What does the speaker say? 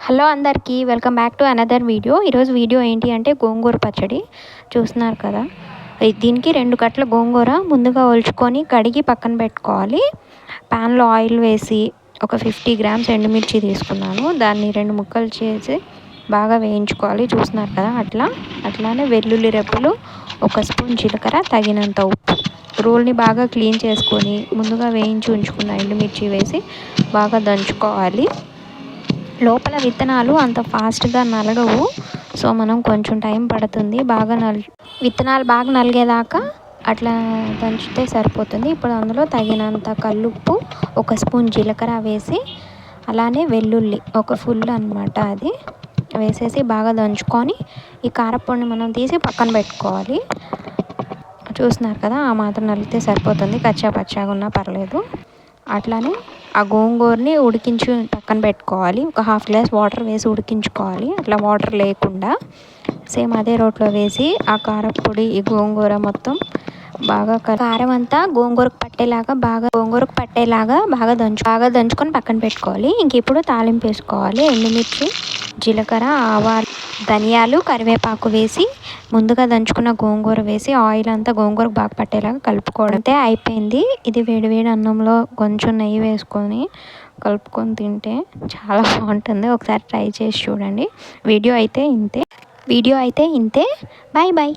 Hello అందరికీ welcome back to another video. ఈరోజు video ఏంటి అంటే గోంగూర పచ్చడి చూస్తున్నారు కదా. దీనికి 2 కట్టల గోంగూర ముందుగా ఒలుచుకొని కడిగి పక్కన పెట్టుకోవాలి. ప్యాన్లో ఆయిల్ వేసి ఒక 50 గ్రామ్స్ ఎండుమిర్చి తీసుకున్నాను. దాన్ని 2 ముక్కలు చేసి బాగా వేయించుకోవాలి. చూస్తున్నారు కదా అట్లానే వెల్లుల్లి రెబ్బలు, 1 స్పూన్ జీలకర్ర, తగినంత ఉప్పు. రోల్ని బాగా క్లీన్ చేసుకొని ముందుగా వేయించి ఉంచుకున్న ఎండుమిర్చి వేసి బాగా దంచుకోవాలి. లోపల విత్తనాలు అంత ఫాస్ట్గా నలగవు, సో మనం కొంచెం టైం పడుతుంది. విత్తనాలు బాగా నలిగేదాకా అట్లా దంచితే సరిపోతుంది. ఇప్పుడు అందులో తగినంత కల్లుప్పు, 1 స్పూన్ జీలకర్ర వేసి అలానే వెల్లుల్లి ఒక ఫుల్ అనమాట అది వేసేసి బాగా దంచుకొని ఈ కారపొడిని మనం తీసి పక్కన పెట్టుకోవాలి. చూస్తున్నారు కదా, ఆ మాత్రం నలిగితే సరిపోతుంది. కచ్చా పచ్చాగా ఉన్నా పర్లేదు. అట్లానే ఆ గోంగూరని ఉడికించి పక్కన పెట్టుకోవాలి. ఒక 1/2 గ్లాస్ వాటర్ వేసి ఉడికించుకోవాలి. అట్లా వాటర్ లేకుండా సేమ్ అదే రోట్లో వేసి ఆ కారపొడి, ఈ గోంగూర మొత్తం బాగా కారం అంతా గోంగూరకు పట్టేలాగా బాగా దంచుకొని పక్కన పెట్టుకోవాలి. ఇంక ఇప్పుడు తాలింపు వేసుకోవాలి. ఎండుమిర్చి, జీలకర్ర, ఆవాలు, ధనియాలు, కరివేపాకు వేసి ముందుగా దంచుకున్న గోంగూర వేసి ఆయిల్ అంతా గోంగూరకు బాగా పట్టేలాగా కలుపుకోవడం. అంతే, అయిపోయింది. ఇది వేడివేడి అన్నంలో కొంచెం నెయ్యి వేసుకొని కలుపుకొని తింటే చాలా బాగుంటుంది. ఒకసారి ట్రై చేసి చూడండి. వీడియో అయితే ఇంతే. Bye bye.